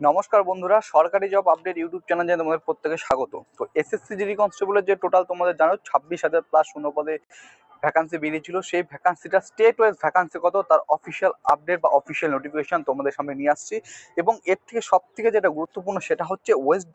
নমস্কার বন্ধুরা, সরকারি জব আপডেট ইউটিউব চ্যানেলে তোমাদের প্রত্যেকে স্বাগত। তো এসএসসি জিডি কনস্টেবলের যে টোটাল তোমাদের জানো 26,000 প্লাস শূন্যপদে ভ্যাকান্সি বেরিয়েছিল, সেই ভ্যাকান্সিটা স্টেট ওয়াইজ ভ্যাকান্সি কত তার অফিসিয়াল আপডেট বা অফিসিয়াল নোটিফিকেশন তোমাদের সামনে নিয়ে আসছি। এবং এর থেকে সব থেকে যেটা গুরুত্বপূর্ণ সেটা হচ্ছে ওয়েস্ট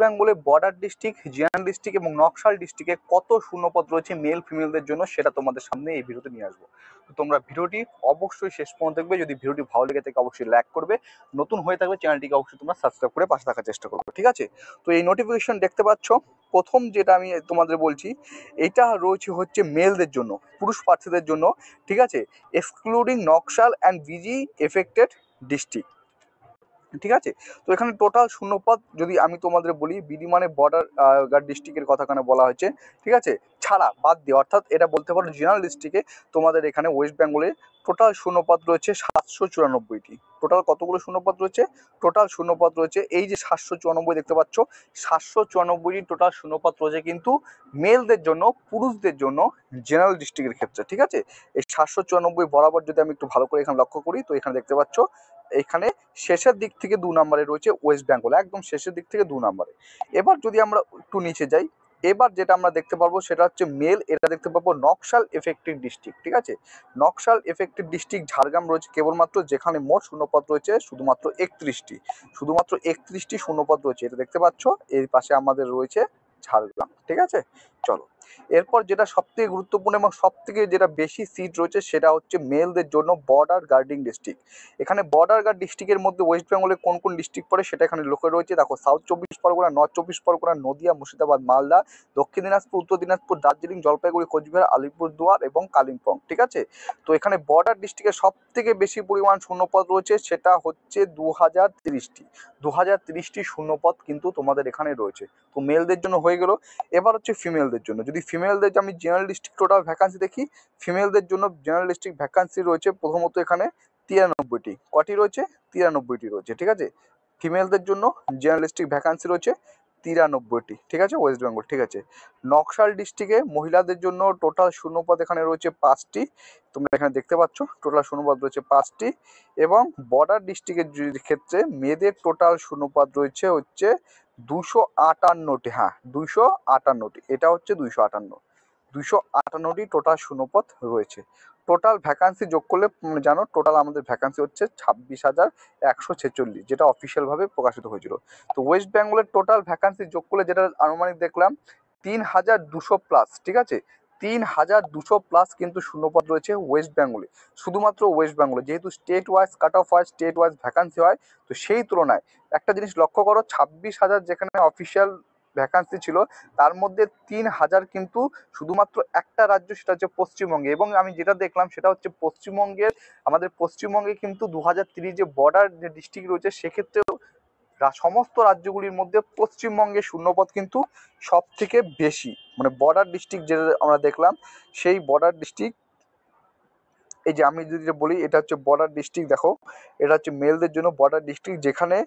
বেঙ্গলে বর্ডার ডিস্ট্রিক্ট, জিয়ান ডিস্ট্রিক্ট এবং নকশাল ডিস্ট্রিক্টে কত শূন্যপদ রয়েছে মেল ফিমেলদের জন্য, সেটা তোমাদের সামনে এই ভিডিওতে নিয়ে আসবো। তো তোমরা ভিডিওটি অবশ্যই শেষ পর্যন্ত দেখবে। যদি ভিডিওটি ভালো লেগে থাকে অবশ্যই লাইক করবে, নতুন হয়ে থাকবে চ্যানেলটিকে অবশ্যই তোমরা সাবস্ক্রাইব করে পাশে থাকার চেষ্টা করবে, ঠিক আছে? তো এই নোটিফিকেশন দেখতে পাচ্ছ, প্রথম যেটা আমি তোমাদের বলছি এটা রয়েছে হচ্ছে মেলদের জন্য, পুরুষ প্রার্থীদের জন্য, ঠিক আছে? Excluding Naxal and busy affected district, ঠিক আছে? তো এখানে টোটাল শূন্যপদ যদি আমি তোমাদের বলি, বিডি মানে বর্ডার গার্ড ডিস্ট্রিক্টের কথা এখানে বলা হয়েছে, ঠিক আছে? ছাড়া বাদ দিয়ে, অর্থাৎ এটা বলতে পারো জেনারেল ডিস্ট্রিক্টে তোমাদের এখানে ওয়েস্ট বেঙ্গলে টোটাল শূন্যপদ রয়েছে 794টি। টোটাল কতগুলো শূন্যপদ রয়েছে? টোটাল শূন্যপদ রয়েছে এই যে 794 দেখতে পাচ্ছ, 794টি টোটাল শূন্যপদ রয়েছে কিন্তু মেলদের জন্য, পুরুষদের জন্য জেনারেল ডিস্ট্রিক্টের ক্ষেত্রে, ঠিক আছে? এই 794 বরাবর যদি আমি একটু ভালো করে এখানে লক্ষ্য করি, তো এখানে দেখতে পাচ্ছ এখানে শেষের দিক থেকে 2 নম্বরে রয়েছে ওয়েস্ট বেঙ্গল, একদম শেষের দিক থেকে 2 নম্বরে। এবার যদি আমরা একটু নিচে যাই, এবার যেটা আমরা দেখতে পারবো সেটা হচ্ছে মেল, এটা দেখতে পাবো নকশাল এফেক্টেড ডিস্ট্রিক্ট, ঠিক আছে? নকশাল এফেক্টেড ডিস্ট্রিক্ট ঝাড়গ্রাম রয়েছে কেবলমাত্র, যেখানে মোট শূন্যপদ রয়েছে শুধুমাত্র 31টি, শুধুমাত্র 31টি শূন্যপদ রয়েছে, এটা দেখতে পাচ্ছ। এর পাশে আমাদের রয়েছে ঝাড়গ্রাম, ঠিক আছে? চলো, এরপর যেটা সব থেকে গুরুত্বপূর্ণ এবং সব থেকে যেটা বেশি সিট রয়েছে সেটা হচ্ছে মেলদের জন্য বর্ডার গার্ডিং ডিস্ট্রিক্ট। এখানে বর্ডার গার্ড ডিস্ট্রিক্টের মধ্যে ওয়েস্ট বেঙ্গলের কোন কোন ডিস্ট্রিক্ট পড়ে সেটা এখানে লোকে রয়েছে, দেখো। সাউথ 24 পরগনা, নর্থ 24 পরগনা, নদিয়া, মুর্শিদাবাদ, মালদা, দক্ষিণ দিনাজপুর, উত্তর দিনাজপুর, দার্জিলিং, জলপাইগুড়ি, কোচবিহার, আলিপুরদুয়ার এবং কালিম্পং, ঠিক আছে? তো এখানে বর্ডার ডিস্ট্রিক্টের সব থেকে বেশি পরিমাণ শূন্যপদ রয়েছে, সেটা হচ্ছে 2030টি। 2030টি শূন্যপদ কিন্তু তোমাদের এখানে রয়েছে। তো মেলদের জন্য হয়ে গেল। এবার হচ্ছে ফিমেলদের জন্য, যদি ফিমেলদের আমি জেনারেল ডিস্ট্রিক্ট টোটাল ভ্যাকান্সি দেখি, ফিমেলদের জন্য জেনারেল ডিস্ট্রিক্ট ভ্যাকান্সি রয়েছে প্রথমত এখানে 93টি। কটি রয়েছে? 93টি রয়েছে, ঠিক আছে? ফিমেলদের জন্য জেনারেল ডিস্ট্রিক্ট ভ্যাকান্সি রয়েছে 93টি, ঠিক আছে? ওয়েস্ট বেঙ্গল, ঠিক আছে? নকশাল ডিস্ট্রিক্টে মহিলাদের জন্য টোটাল শূন্যপদ এখানে রয়েছে 5টি, তোমরা এখানে দেখতে পাচ্ছ টোটাল শূন্যপদ রয়েছে 5টি। এবং বর্ডার ডিস্ট্রিক্টের ক্ষেত্রে মেয়েদের টোটাল শূন্যপদ রয়েছে হচ্ছে 258টি, হ্যাঁ 258টি, এটা হচ্ছে 258টি টোটাল শূন্যপদ রয়েছে। টোটাল ভ্যাকান্সি যোগ করলে জানো টোটাল আমাদের ভ্যাকান্সি হচ্ছে 26,146, যেটা অফিসিয়ালভাবে প্রকাশিত হয়েছিল। তো ওয়েস্ট বেঙ্গলের টোটাল ভ্যাকান্সি যোগ করলে যেটা আনুমানিক দেখলাম 3,200 প্লাস, ঠিক আছে? 3,200 প্লাস কিন্তু শূন্যপদ রয়েছে ওয়েস্ট বেঙ্গলে, শুধুমাত্র ওয়েস্ট বেঙ্গলে। যেহেতু স্টেট ওয়াইজ কাট অফ হয়, স্টেট ওয়াইজ ভ্যাকান্সি হয়, তো সেই তুলনায় একটা জিনিস লক্ষ্য করো, 26,000 যেখানে অফিসিয়াল ভ্যাকান্সি ছিল, তার মধ্যে 3,000 কিন্তু শুধুমাত্র একটা রাজ্য, সেটা হচ্ছে পশ্চিমবঙ্গে। এবং আমি যেটা দেখলাম সেটা হচ্ছে পশ্চিমবঙ্গের, আমাদের পশ্চিমবঙ্গে কিন্তু 2030 যে বর্ডার যে ডিস্ট্রিক্ট রয়েছে, সেক্ষেত্রেও সমস্ত রাজ্যগুলির মধ্যে পশ্চিমবঙ্গের শূন্যপদ কিন্তু সব থেকে বেশি। মানে বর্ডার ডিস্ট্রিক্ট যেটা আমরা দেখলাম, সেই বর্ডার ডিস্ট্রিক্ট, এই যে আমি যদি বলি এটা হচ্ছে বর্ডার ডিস্ট্রিক্ট, দেখো এটা হচ্ছে মেলদের জন্য বর্ডার ডিস্ট্রিক্ট, যেখানে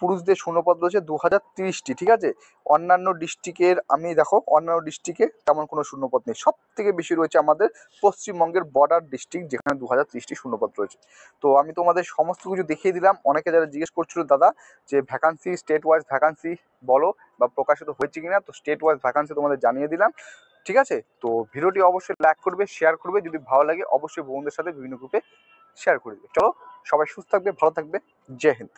পুরুষদের শূন্যপদ রয়েছে 2030টি, ঠিক আছে? অন্যান্য ডিস্ট্রিক্টের আমি দেখো, অন্যান্য ডিস্ট্রিক্টে তেমন কোনো শূন্যপদ নেই, সব থেকে বেশি রয়েছে আমাদের পশ্চিমবঙ্গের বর্ডার ডিস্ট্রিক্ট, যেখানে 2030টি শূন্যপদ রয়েছে। তো আমি তোমাদের সমস্ত কিছু দেখিয়ে দিলাম। অনেকে যারা জিজ্ঞেস করছিল দাদা যে ভ্যাকান্সি স্টেট ওয়াইজ ভ্যাকান্সি বলো বা প্রকাশিত হয়েছে কিনা, তো স্টেট ওয়াইজ ভ্যাকান্সি তোমাদের জানিয়ে দিলাম, ঠিক আছে? তো ভিডিওটি অবশ্যই লাইক করবে, শেয়ার করবে, যদি ভালো লাগে অবশ্যই বন্ধুদের সাথে বিভিন্ন গ্রুপে শেয়ার করে দেবে। চলো, সবাই সুস্থ থাকবে, ভালো থাকবে, জয় হিন্দ।